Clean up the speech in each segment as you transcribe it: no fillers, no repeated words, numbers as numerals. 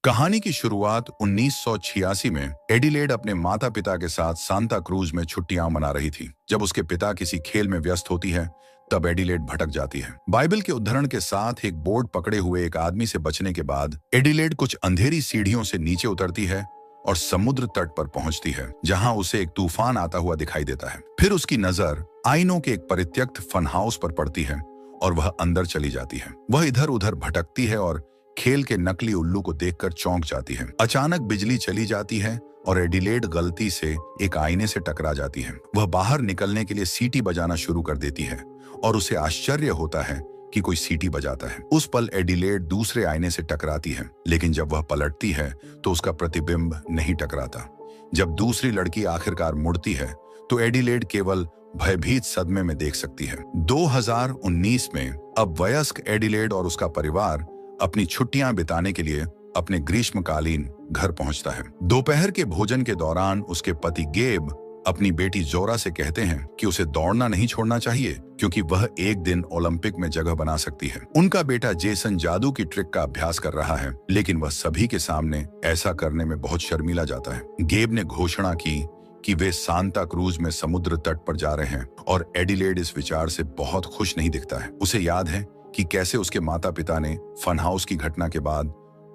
कहानी की शुरुआत 1986 में एडिलेड अपने माता पिता के साथ सांता क्रूज में छुट्टियां मना रही थी। जब उसके पिता किसी खेल में व्यस्त होती है तब एडिलेड भटक जाती है। बाइबल के उद्धरण के साथ एक बोर्ड पकड़े हुए एक आदमी से बचने के बाद एडिलेड कुछ अंधेरी सीढ़ियों से नीचे उतरती है और समुद्र तट पर पहुंचती है, जहां उसे एक तूफान आता हुआ दिखाई देता है। फिर उसकी नजर आइनो के एक परित्यक्त फन हाउस पर पड़ती है और वह अंदर चली जाती है। वह इधर उधर भटकती है और खेल के नकली उल्लू को देखकर चौंक जाती है। अचानक बिजली चली जाती है और एडिलेड गलती से एक आईने से टकरा जाती है। वह बाहर निकलने के लिए सीटी बजाना शुरू कर देती है और उसे आश्चर्य होता है कि कोई सीटी बजाता है। उस पल एडिलेड दूसरे आईने से टकराती है, लेकिन जब वह पलटती है तो उसका प्रतिबिंब नहीं टकराता। जब दूसरी लड़की आखिरकार मुड़ती है तो एडिलेड केवल भयभीत सदमे में देख सकती है। 2019 में अब वयस्क एडिलेड और उसका परिवार अपनी छुट्टियां बिताने के लिए अपने ग्रीष्मकालीन घर पहुंचता है। दोपहर के भोजन के दौरान उसके पति गेब अपनी बेटी जोरा से कहते हैं कि उसे दौड़ना नहीं छोड़ना चाहिए, क्योंकि वह एक दिन ओलंपिक में जगह बना सकती है। उनका बेटा जेसन जादू की ट्रिक का अभ्यास कर रहा है, लेकिन वह सभी के सामने ऐसा करने में बहुत शर्मीला जाता है। गेब ने घोषणा की कि वे सांता क्रूज में समुद्र तट पर जा रहे हैं और एडिलेड इस विचार से बहुत खुश नहीं दिखता है। उसे याद है कि कैसे उसके माता पिता ने फन हाउस की घटना के बाद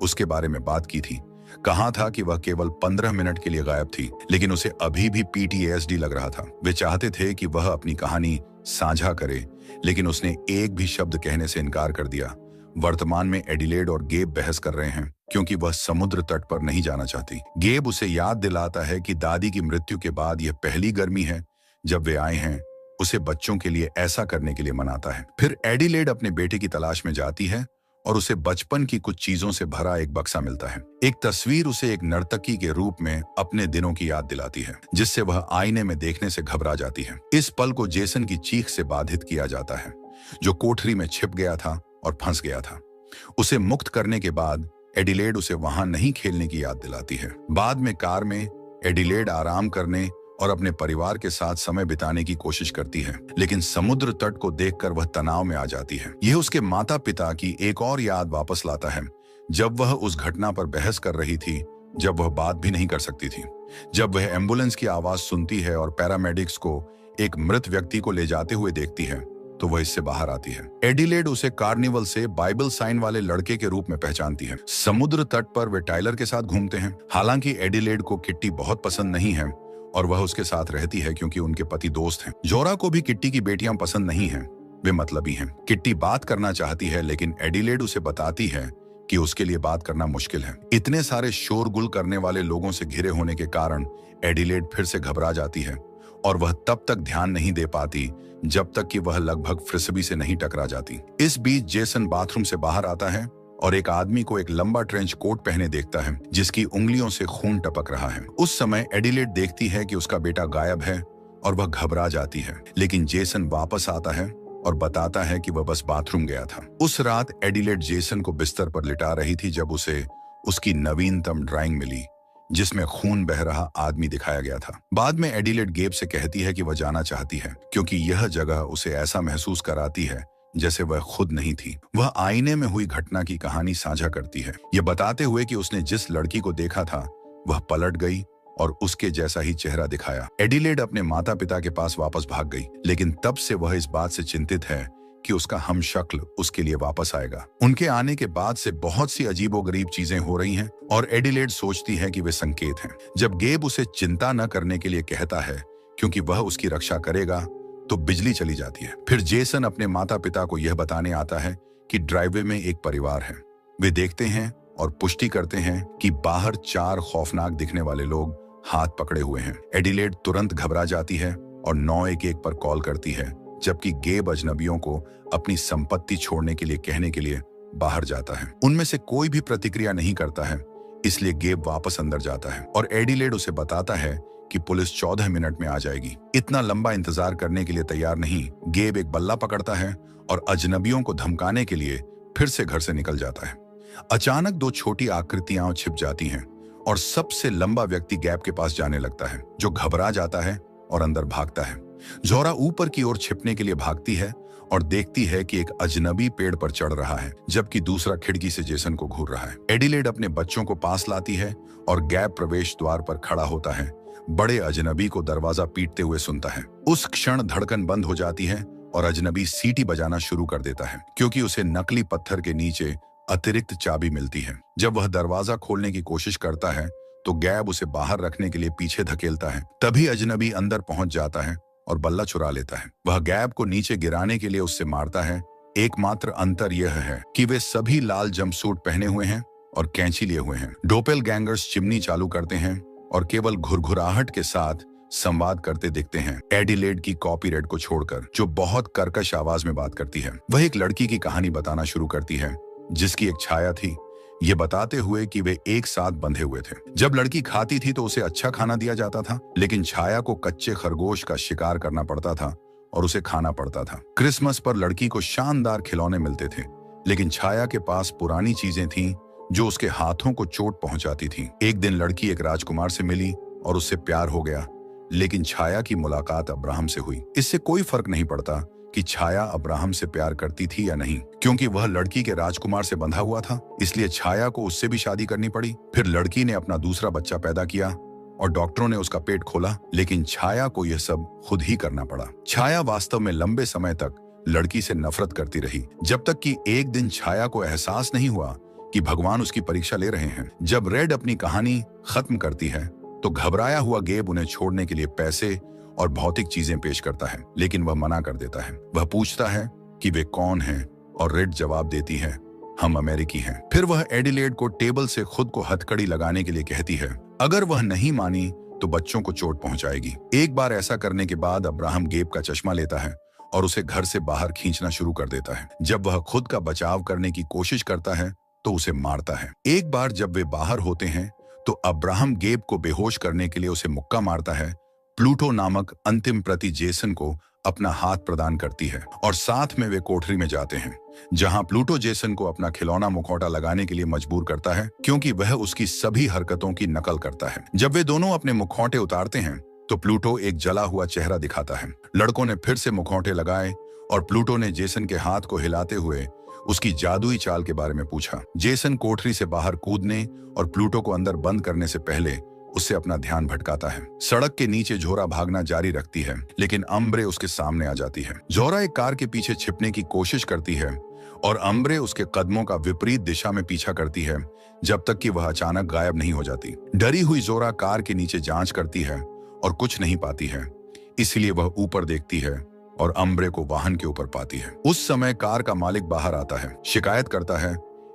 उसके बारे में बात की थी। कहा था कि वह केवल 15 मिनट के लिए गायब थी, लेकिन उसे अभी भी पीटीएसडी लग रहा था। वे चाहते थे कि वह अपनी कहानी साझा करे, लेकिन उसने एक भी शब्द कहने से इनकार कर दिया। वर्तमान में एडिलेड और गेब बहस कर रहे हैं क्योंकि वह समुद्र तट पर नहीं जाना चाहती। गेब उसे याद दिलाता है कि दादी की मृत्यु के बाद यह पहली गर्मी है जब वे आए हैं। उसे बच्चों के लिए ऐसा करने के लिए मनाता है। फिर एडिलेड अपने बेटे की तलाश में जाती है और उसे बचपन की कुछ चीजों से भरा एक बक्सा मिलता है। एक तस्वीर उसे एक नर्तकी के रूप में अपने दिनों की याद दिलाती है, जिससे वह आईने में देखने से घबरा जाती है। इस पल को जेसन की चीख से बाधित किया जाता है, जो कोठरी में छिप गया था और फंस गया था। उसे मुक्त करने के बाद एडिलेड उसे वहां नहीं खेलने की याद दिलाती है। बाद में कार में एडिलेड आराम करने और अपने परिवार के साथ समय बिताने की कोशिश करती है, लेकिन समुद्र तट को देखकर वह तनाव में आ जाती है। यह उसके माता पिता की एक और याद वापस लाता है, जब वह उस घटना पर बहस कर रही थी, जब वह बात भी नहीं कर सकती थी। जब वह एम्बुलेंस की आवाज सुनती है और पैरामेडिक्स को एक मृत व्यक्ति को ले जाते हुए देखती है, तो वह इससे बाहर आती है। एडिलेड उसे कार्निवल से बाइबल साइन वाले लड़के के रूप में पहचानती है। समुद्र तट पर वे टाइलर के साथ घूमते हैं। हालांकि एडिलेड को किट्टी बहुत पसंद नहीं है और वह उसके साथ रहती है क्योंकि उनके पति दोस्त हैं। जोरा को भी किट्टी की बेटियां पसंद नहीं हैं, वे मतलबी हैं। किट्टी बात करना चाहती है, लेकिन एडिलेड उसे बताती है कि उसके लिए बात करना मुश्किल है। इतने सारे शोरगुल करने वाले लोगों से घिरे होने के कारण एडिलेड फिर से घबरा जाती है और वह तब तक ध्यान नहीं दे पाती जब तक कि वह लगभग फ्रिस्बी से नहीं टकरा जाती। इस बीच जेसन बाथरूम से बाहर आता है और एक आदमी को एक लंबा ट्रेंच कोट पहने देखता है, जिसकी उंगलियों से खून टपक रहा है। उस समय एडिलेड देखती है कि उसका बेटा गायब है और वह घबरा जाती है, लेकिन जेसन वापस आता है और बताता है कि वह बस बाथरूम गया था। उस रात एडिलेड जेसन को बिस्तर पर लिटा रही थी जब उसे उसकी नवीनतम ड्राइंग मिली, जिसमें खून बह रहा आदमी दिखाया गया था। बाद में एडिलेड गेब से कहती है कि वह जाना चाहती है, क्योंकि यह जगह उसे ऐसा महसूस कराती है जैसे वह खुद नहीं थी। वह आईने में हुई घटना की कहानी साझा करती है, यह बताते हुए कि उसने जिस लड़की को देखा था वह पलट गई और उसके जैसा ही चेहरा दिखाया। एडिलेड अपने माता पिता के पास वापस भाग गई, लेकिन तब से वह इस बात से चिंतित है कि उसका हमशक्ल उसके लिए वापस आएगा। उनके आने के बाद से बहुत सी अजीबोगरीब चीजें हो रही हैं और एडिलेड सोचती है कि वे संकेत हैं। जब गेब उसे चिंता न करने के लिए कहता है क्योंकि वह उसकी रक्षा करेगा, तो बिजली चली जाती है। फिर जेसन अपने माता पिता को यह बताने आता है कि ड्राइववे में एक परिवार है। वे देखते हैं और पुष्टि करते हैं कि बाहर 4 खौफनाक दिखने वाले लोग हाथ पकड़े हुए हैं। एडिलेड तुरंत घबरा जाती है और 911 पर कॉल करती है, जबकि गेब अजनबियों को अपनी संपत्ति छोड़ने के लिए कहने के लिए बाहर जाता है। उनमें से कोई भी प्रतिक्रिया नहीं करता है, इसलिए गेब वापस अंदर जाता है और एडिलेड उसे बताता है कि पुलिस 14 मिनट में आ जाएगी। इतना लंबा इंतजार करने के लिए तैयार नहीं, गेब एक बल्ला पकड़ता है और अजनबियों को धमकाने के लिए फिर से घर से निकल जाता है। अचानक 2 छोटी आकृतियां छिप जाती हैं और सबसे लंबा व्यक्ति गैब के पास जाने लगता है, जो घबरा जाता है और अंदर भागता है। जोरा ऊपर की ओर छिपने के लिए भागती है और देखती है कि एक अजनबी पेड़ पर चढ़ रहा है जबकि दूसरा खिड़की से जेसन को घूर रहा है। एडिलेड अपने बच्चों को पास लाती है और गैब प्रवेश द्वार पर खड़ा होता है, बड़े अजनबी को दरवाजा पीटते हुए सुनता है। उस क्षण धड़कन बंद हो जाती है और अजनबी सीटी बजाना शुरू कर देता है क्योंकि उसे नकली पत्थर के नीचे अतिरिक्त चाबी मिलती है। जब वह दरवाजा खोलने की कोशिश करता है तो गैब उसे बाहर रखने के लिए पीछे धकेलता है। तभी अजनबी अंदर पहुंच जाता है और बल्ला चुरा लेता है। वह गैब को नीचे गिराने के लिए उससे मारता है। एकमात्र अंतर यह है कि वे सभी लाल जंपसूट पहने हुए हैं और कैंची लिए हुए हैं। डोपेलगैंगर्स चिमनी चालू करते हैं और केवल घुरघुराहट के साथ संवाद करते दिखते हैं, एडिलेड की कॉपीराइट को छोड़कर, जो बहुत कर्कश आवाज में बात करती है। वह एक लड़की की कहानी बताना शुरू करती है जिसकी एक छाया थी, ये बताते हुए कि वे एक साथ बंधे हुए थे। जब लड़की खाती थी तो उसे अच्छा खाना दिया जाता था, लेकिन छाया को कच्चे खरगोश का शिकार करना पड़ता था और उसे खाना पड़ता था। क्रिसमस पर लड़की को शानदार खिलौने मिलते थे, लेकिन छाया के पास पुरानी चीजें थीं जो उसके हाथों को चोट पहुंचाती थीं। एक दिन लड़की एक राजकुमार से मिली और उससे प्यार हो गया, लेकिन छाया की मुलाकात अब्राहम से हुई। इससे कोई फर्क नहीं पड़ता कि छाया अब्राहम से प्यार करती थी या नहीं, क्योंकि वह लड़की के राजकुमार से बंधा हुआ था, इसलिए छाया को उससे भी शादी करनी पड़ी। फिर लड़की ने अपना दूसरा बच्चा पैदा किया और डॉक्टरों ने उसका पेट खोला, लेकिन छाया को यह सब खुद ही करना पड़ा। छाया वास्तव में लंबे समय तक लड़की से नफरत करती रही, जब तक कि एक दिन छाया को एहसास नहीं हुआ कि भगवान उसकी परीक्षा ले रहे हैं। जब रेड अपनी कहानी खत्म करती है तो घबराया हुआ गेब उन्हें छोड़ने के लिए पैसे और भौतिक चीजें पेश करता है, लेकिन वह मना कर देता है। वह पूछता है कि वे कौन हैं और रेड जवाब देती है, हम अमेरिकी हैं। फिर वह एडिलेड को टेबल से खुद को हथकड़ी लगाने के लिए कहती है। अगर वह नहीं मानी तो बच्चों को चोट पहुंचाएगी। एक बार ऐसा करने के बाद अब्राहम गेब का चश्मा लेता है और उसे घर से बाहर खींचना शुरू कर देता है। जब वह खुद का बचाव करने की कोशिश करता है तो उसे मारता है। एक बार जब वे बाहर होते हैं तो अब्राहम गेब को बेहोश करने के लिए उसे मुक्का मारता है। प्लूटो नामक अंतिम प्रति जेसन को अपना हाथ प्रदान करती है और साथ में वे कोठरी में जाते हैं, जहां प्लूटो जेसन को अपना खिलौना मुखौटा लगाने के लिए मजबूर करता है क्योंकि वह उसकी सभी हरकतों की नकल करता है। जब वे दोनों अपने मुखौटे उतारते हैं तो प्लूटो एक जला हुआ चेहरा दिखाता है। लड़कों ने फिर से मुखौटे लगाए और प्लूटो ने जेसन के हाथ को हिलाते हुए उसकी जादुई चाल के बारे में पूछा। जेसन कोठरी से बाहर कूदने और प्लूटो को अंदर बंद करने से पहले उससे अपना ध्यान भटकाता है। सड़क के नीचे झोरा भागना जारी रखती है, लेकिन अम्ब्रे उसके सामने आ जाती है। झोरा एक कार के पीछे छिपने की कोशिश करती है और अम्ब्रे उसके कदमों का विपरीत दिशा में पीछा करती है जब तक कि वह अचानक गायब नहीं हो जाती। डरी हुई जोरा कार के नीचे जांच करती है और कुछ नहीं पाती है, इसलिए वह ऊपर देखती है और अम्ब्रे को वाहन के ऊपर पाती है। उस समय कार का मालिक बाहर आता है, शिकायत करता है,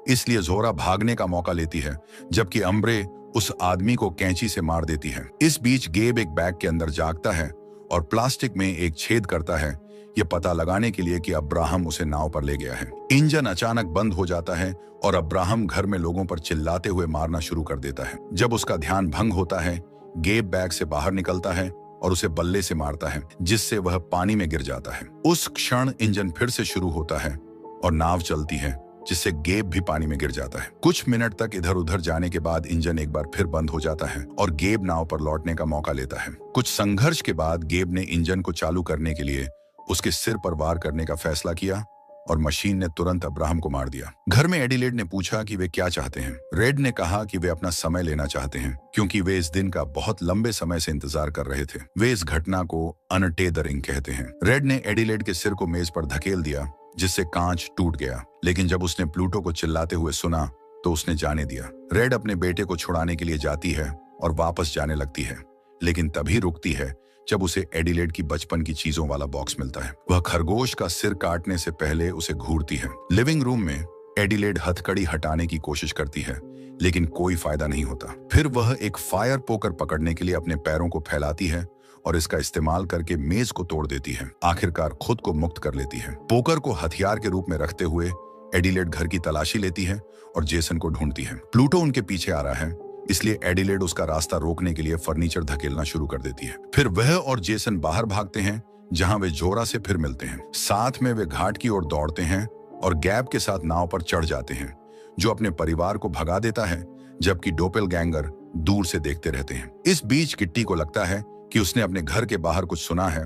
इसलिए जोरा भागने का मौका लेती है जबकि अम्ब्रे उस आदमी को कैंची से मार देती है। इस बीच गेब एक बैग के अंदर जागता है और प्लास्टिक में एक छेद करता है, यह पता लगाने के लिए कि अब्राहम उसे नाव पर ले गया है। इंजन अचानक बंद हो जाता है और अब्राहम घर में लोगों पर चिल्लाते हुए मारना शुरू कर देता है। जब उसका ध्यान भंग होता है, गेब बैग से बाहर निकलता है और उसे बल्ले से मारता है, जिससे वह पानी में गिर जाता है। उस क्षण इंजन फिर से शुरू होता है और नाव चलती है, जिससे गेब भी पानी में गिर जाता है। कुछ मिनट तक इधर उधर जाने के बाद इंजन एक बार फिर बंद हो जाता है और गेब नाव पर लौटने का मौका लेता है। कुछ संघर्ष के बाद गेब ने इंजन को चालू करने के लिए उसके सिर पर वार करने का फैसला किया और मशीन ने तुरंत अब्राहम को मार दिया। घर में एडिलेड ने पूछा कि वे क्या चाहते हैं। रेड ने कहा कि वे अपना समय लेना चाहते हैं क्योंकि वे इस दिन का बहुत लंबे समय से इंतजार कर रहे थे। वे इस घटना को अनटेदरिंग कहते हैं। रेड ने एडिलेड के सिर को मेज पर धकेल दिया, जिससे कांच टूट गया, लेकिन जब उसने प्लूटो को चिल्लाते हुए सुना तो उसने जाने दिया। रेड अपने बेटे को छुड़ाने के लिए जाती है और वापस जाने लगती है, लेकिन तभी रुकती है जब उसे एडिलेड की बचपन की चीजों वाला बॉक्स मिलता है। वह खरगोश का सिर काटने से पहले उसे घूरती है। लिविंग रूम में एडिलेड हथकड़ी हटाने की कोशिश करती है, लेकिन कोई फायदा नहीं होता। फिर वह एक फायर पोकर पकड़ने के लिए अपने पैरों को फैलाती है और इसका इस्तेमाल करके मेज को तोड़ देती है। आखिरकार खुद को मुक्त कर लेती है। पोकर को हथियार के रूप में रखते हुए एडिलेड घर की तलाशी लेती है और जेसन को ढूंढती है। प्लूटो उनके पीछे आ रहा है, इसलिए एडिलेड उसका रास्ता रोकने के लिए फर्नीचर धकेलना शुरू कर देती है। फिर वह और जेसन बाहर भागते हैं, जहां वे जोरा से फिर मिलते हैं। साथ में वे घाट की ओर दौड़ते हैं और गैब के साथ नाव पर चढ़ जाते हैं, जो अपने परिवार को भगा देता है, जबकि डोपेलगैंगर दूर से देखते रहते हैं। इस बीच किट्टी को लगता है कि उसने अपने घर के बाहर कुछ सुना है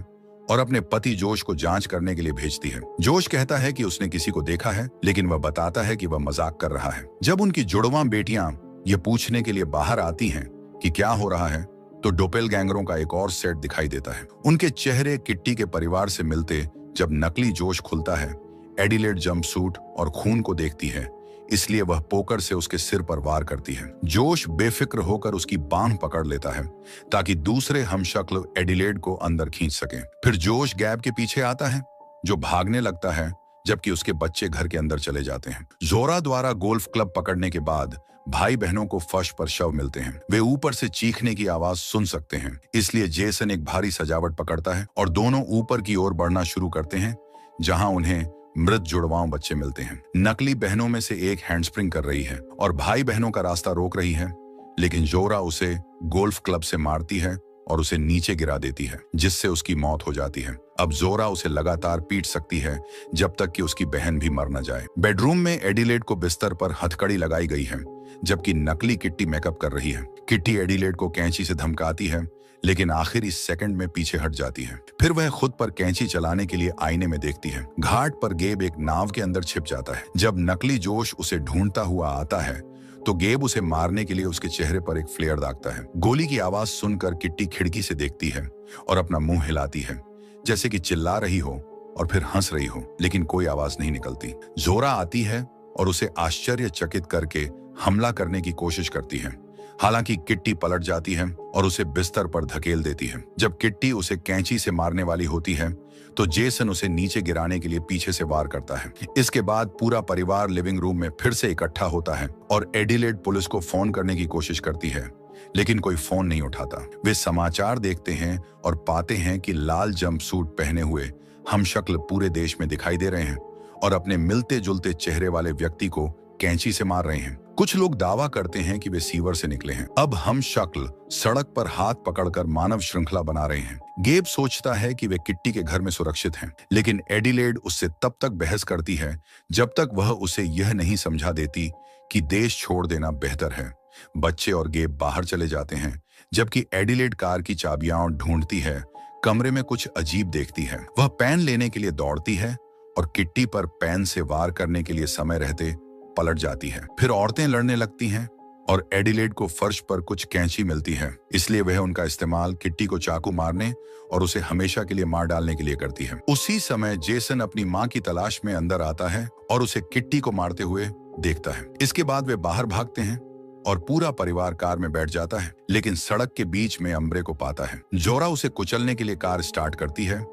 और अपने पति जोश को जांच करने के लिए भेजती है। जोश कहता है कि उसने किसी को देखा है, लेकिन वह बताता है कि वह मजाक कर रहा है। जब उनकी जुड़वां बेटियां ये पूछने के लिए बाहर आती हैं कि क्या हो रहा है, तो डोपेलगैंगरों का एक और सेट दिखाई देता है। उनके चेहरे किट्टी के परिवार से मिलते जब नकली जोश खुलता है। एडिलेड जंपसूट और खून को देखती है, इसलिए वह पोकर से उसके सिर पर वार करती है। जोश बेफिक्र होकर उसकी बांह पकड़ लेता है ताकि दूसरे हमशक्ल एडिलेड को अंदर खींच सकें। फिर जोश गैब के पीछे आता है, जो भागने लगता है, जबकि उसके बच्चे घर के अंदर चले जाते हैं। जोरा द्वारा गोल्फ क्लब पकड़ने के बाद भाई बहनों को फर्श पर शव मिलते हैं। वे ऊपर से चीखने की आवाज सुन सकते हैं, इसलिए जेसन एक भारी सजावट पकड़ता है और दोनों ऊपर की ओर बढ़ना शुरू करते हैं, जहां उन्हें मृत जुड़वाओं बच्चे मिलते हैं। नकली बहनों में से एक हैंडस्प्रिंग कर रही है और भाई बहनों का रास्ता रोक रही है, लेकिन जोरा उसे गोल्फ क्लब से मारती है और उसे नीचे गिरा देती है, जिससे उसकी मौत हो जाती है। अब जोरा उसे लगातार पीट सकती है जब तक कि उसकी बहन भी मर न जाए। बेडरूम में एडिलेड को बिस्तर पर हथकड़ी लगाई गई है, जबकि नकली किट्टी मेकअप कर रही है। किट्टी एडिलेड को कैंची से धमकाती है, लेकिन आखिरी सेकंड में पीछे हट जाती है। फिर वह खुद पर कैंची चलाने के लिए आईने में देखती है। घाट पर गेब एक नाव के अंदर छिप जाता है। जब नकली जोश उसे ढूंढता हुआ आता है, तो गेब उसे मारने के लिए उसके चेहरे पर एक फ्लेयर दागता है। गोली की आवाज सुनकर किट्टी खिड़की से देखती है और अपना मुंह हिलाती है, जैसे कि चिल्ला रही हो और फिर हंस रही हो, लेकिन कोई आवाज नहीं निकलती। जोरा आती है और उसे आश्चर्यचकित करके हमला करने की कोशिश करती है। हालांकि किट्टी पलट जाती है और उसे बिस्तर पर धकेल देती है। जब किट्टी उसे कैंची से मारने वाली होती है, तो जेसन उसे नीचे गिराने के लिए पीछे से वार करता है। इसके बाद पूरा परिवार लिविंग रूम में फिर से इकट्ठा होता है और एडिलेड पुलिस को फोन करने की कोशिश करती है, लेकिन कोई फोन नहीं उठाता। वे समाचार देखते हैं और पाते हैं कि लाल जंपसूट पहने हुए हमशक्ल पूरे देश में दिखाई दे रहे हैं और अपने मिलते जुलते चेहरे वाले व्यक्ति को कैंची से मार रहे हैं। कुछ लोग दावा करते हैं कि वे सीवर से निकले हैं। अब हम शक्ल सड़क पर हाथ पकड़कर मानव श्रृंखला बना रहे हैं। गेब सोचता है कि वे किट्टी के घर में सुरक्षित हैं, लेकिन एडिलेड उससे तब तक बहस करती है जब तक वह उसे यह नहीं समझा देती कि देश छोड़ देना बेहतर है। बच्चे और गेब बाहर चले जाते हैं, जबकि एडिलेड कार की चाबियां ढूंढती है। कमरे में कुछ अजीब देखती है। वह पेन लेने के लिए दौड़ती है और किट्टी पर पेन से वार करने के लिए समय रहते पलट जाती है। फिर औरतें लड़ने लगती हैं और एडिलेड को फर्श पर कुछ कैंची मिलती है, इसलिए वह उनका इस्तेमाल किट्टी को चाकू मारने और उसे हमेशा के लिए मार डालने के लिए करती है। उसी समय जेसन अपनी मां की तलाश में अंदर आता है और उसे किट्टी को मारते हुए देखता है। इसके बाद वे बाहर भागते हैं और पूरा परिवार कार में बैठ जाता है, लेकिन सड़क के बीच में अम्ब्रे को पाता है। जोरा उसे कुचलने के लिए कार स्टार्ट करती है,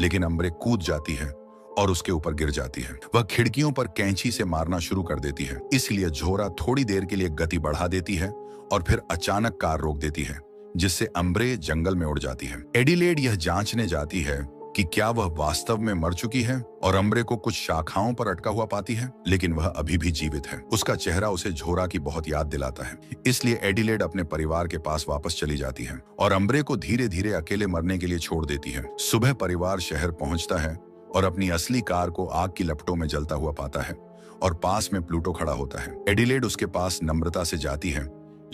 लेकिन अम्ब्रे कूद जाती है और उसके ऊपर गिर जाती है। वह खिड़कियों पर कैंची से मारना शुरू कर देती है, इसलिए जोरा थोड़ी देर के लिए गति बढ़ा देती है और फिर अचानक कार रोक देती है, जिससे अम्ब्रे जंगल में उड़ जाती है। एडिलेड यह जांचने जाती है कि क्या वह वास्तव में मर चुकी है और अम्ब्रे को कुछ शाखाओं पर अटका हुआ पाती है, लेकिन वह अभी भी जीवित है। उसका चेहरा उसे जोरा की बहुत याद दिलाता है, इसलिए एडिलेड अपने परिवार के पास वापस चली जाती है और अम्ब्रे को धीरे धीरे अकेले मरने के लिए छोड़ देती है। सुबह परिवार शहर पहुंचता है और अपनी असली कार को आग की लपटों में जलता हुआ पाता है और पास में प्लूटो खड़ा होता है। एडिलेड उसके पास नम्रता से जाती है,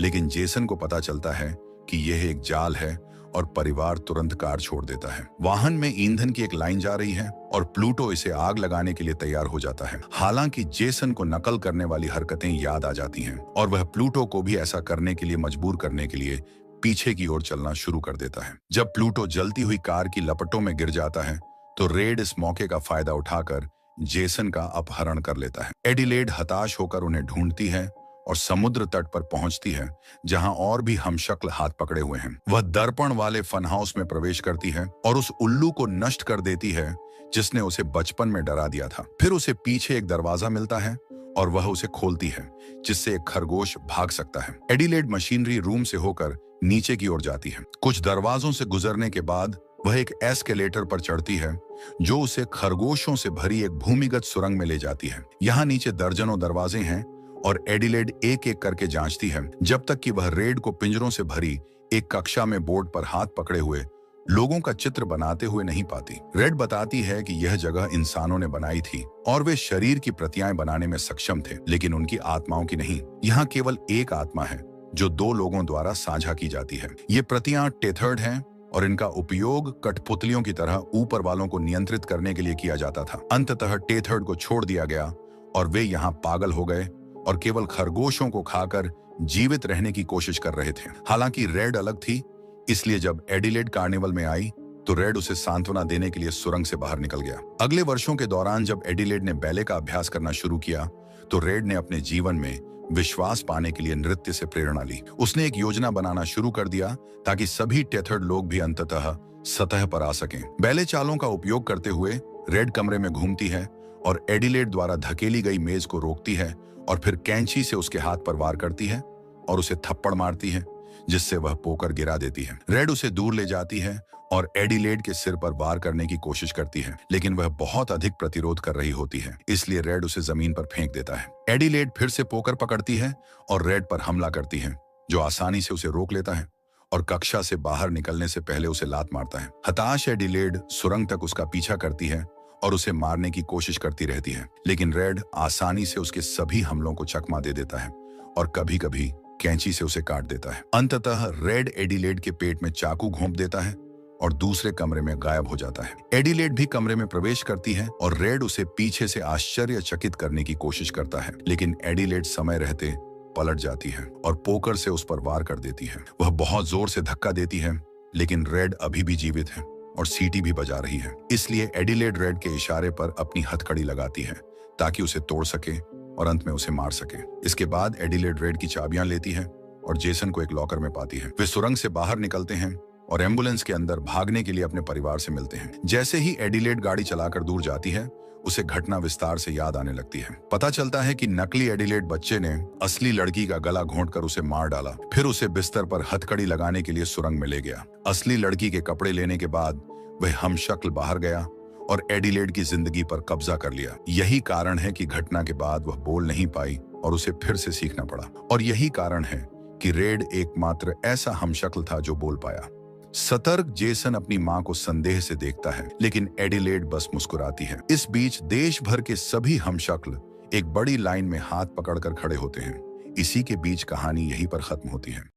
लेकिन जेसन को पता चलता है कि यह एक जाल है और परिवार तुरंत कार छोड़ देता है। वाहन में ईंधन की एक लाइन जा रही है और प्लूटो इसे आग लगाने के लिए तैयार हो जाता है। हालांकि जेसन को नकल करने वाली हरकतें याद आ जाती हैं और वह प्लूटो को भी ऐसा करने के लिए मजबूर करने के लिए पीछे की ओर चलना शुरू कर देता है। जब प्लूटो जलती हुई कार की लपटों में गिर जाता है, तो रेड इस मौके का फायदा उठाकर जेसन का अपहरण कर लेता है। एडिलेड हताश होकर उन्हें ढूंढती है और समुद्र तट पर पहुंचती है, जहां और भी हमशक्ल हाथ पकड़े हुए हैं। वह दर्पण वाले फन हाउस में प्रवेश करती है और उस उल्लू को नष्ट कर देती है जिसने उसे बचपन में डरा दिया था। फिर उसे पीछे एक दरवाजा मिलता है और वह उसे खोलती है, जिससे एक खरगोश भाग सकता है। एडिलेड मशीनरी रूम से होकर नीचे की ओर जाती है। कुछ दरवाजों से गुजरने के बाद वह एक एस्केलेटर पर चढ़ती है, जो उसे खरगोशों से भरी एक भूमिगत सुरंग में ले जाती है। यहाँ नीचे दर्जनों दरवाजे हैं और एडिलेड एक एक करके जांचती है, जब तक कि वह रेड को पिंजरों से भरी एक कक्षा में बोर्ड पर हाथ पकड़े हुए लोगों का चित्र बनाते हुए नहीं पाती। रेड बताती है कि यह जगह इंसानों ने बनाई थी और वे शरीर की प्रतियां बनाने में सक्षम थे, लेकिन उनकी आत्माओं की नहीं। यहाँ केवल एक आत्मा है जो दो लोगों द्वारा साझा की जाती है। ये प्रतियां टेथर्ड हैं और इनका उपयोग कठपुतलियों की तरह ऊपर वालों को नियंत्रित करने के लिए किया जाता था। अंततः टेथर्ड को छोड़ दिया गया और वे यहाँ पागल हो गए और केवल खरगोशों को खाकर जीवित रहने की कोशिश कर रहे थे। हालांकि रेड अलग थी, इसलिए जब एडिलेड कार्निवल में आई तो रेड उसे सांत्वना देने के लिए सुरंग से बाहर निकल गया। अगले वर्षों के दौरान जब एडिलेड ने बैले का अभ्यास करना शुरू किया तो रेड ने अपने जीवन में विश्वास पाने के लिए नृत्य से प्रेरणा ली। उसने एक योजना बनाना शुरू कर दिया ताकि सभी टेथर्ड लोग भी अंततः सतह पर आ सकें। बैले चालों का उपयोग करते हुए रेड कमरे में घूमती है और एडिलेड द्वारा धकेली गई मेज को रोकती है और फिर कैंची से उसके हाथ पर वार करती है और उसे थप्पड़ मारती है, जिससे वह पोकर गिरा देती है। रेड उसे दूर ले जाती है और एडिलेड के सिर पर वार करने की कोशिश करती है, लेकिन वह बहुत अधिक प्रतिरोध कर रही होती है, इसलिए रेड उसे जमीन पर फेंक देता है। एडिलेड फिर से पोकर पकड़ती है और रेड पर हमला करती है, जो आसानी से उसे रोक लेता है और कक्षा से बाहर निकलने से पहले उसे लात मारता है। हताश एडिलेड सुरंग तक उसका पीछा करती है और उसे मारने की कोशिश करती रहती है, लेकिन रेड आसानी से उसके सभी हमलों को चकमा दे देता है और कभी कभी कैंची से उसे काट देता है। अंततः रेड एडिलेड के पेट में चाकू घोंप देता है और दूसरे कमरे में गायब हो जाता है। एडिलेड भी कमरे में प्रवेश करती है और रेड उसे पीछे से आश्चर्यचकित करने की कोशिश करता है, लेकिन एडिलेड समय रहते पलट जाती है और पोकर से उस पर वार कर देती है। वह बहुत जोर से धक्का देती है, लेकिन रेड अभी भी जीवित है और सीटी भी बजा रही है, इसलिए एडिलेड रेड के इशारे पर अपनी हथकड़ी लगाती है ताकि उसे तोड़ सके और अंत में उसे मार सके। इसके बाद एडिलेड रेड की चाबियां लेती है और जेसन को एक लॉकर में पाती है। वे सुरंग से बाहर निकलते हैं और एम्बुलेंस के अंदर भागने के लिए अपने परिवार से मिलते हैं। जैसे ही एडिलेड गाड़ी चलाकर दूर जाती है, उसे घटना विस्तार से याद आने लगती है। पता चलता है कि नकली एडिलेड बच्चे ने असली लड़की का गला घोंटकर उसे मार डाला, फिर उसे बिस्तर पर हथकड़ी लगाने के लिए सुरंग में ले गया। असली लड़की के कपड़े लेने के बाद वह हमशक्ल बाहर गया और एडिलेड की जिंदगी पर कब्जा कर लिया। यही कारण है कि घटना के बाद वह बोल नहीं पाई और उसे फिर से सीखना पड़ा, और यही कारण है कि रेड एकमात्र ऐसा हमशक्ल था जो बोल पाया। सतर्क जेसन अपनी मां को संदेह से देखता है, लेकिन एडिलेड बस मुस्कुराती है। इस बीच देश भर के सभी हमशक्ल एक बड़ी लाइन में हाथ पकड़कर खड़े होते हैं। इसी के बीच कहानी यहीं पर खत्म होती है।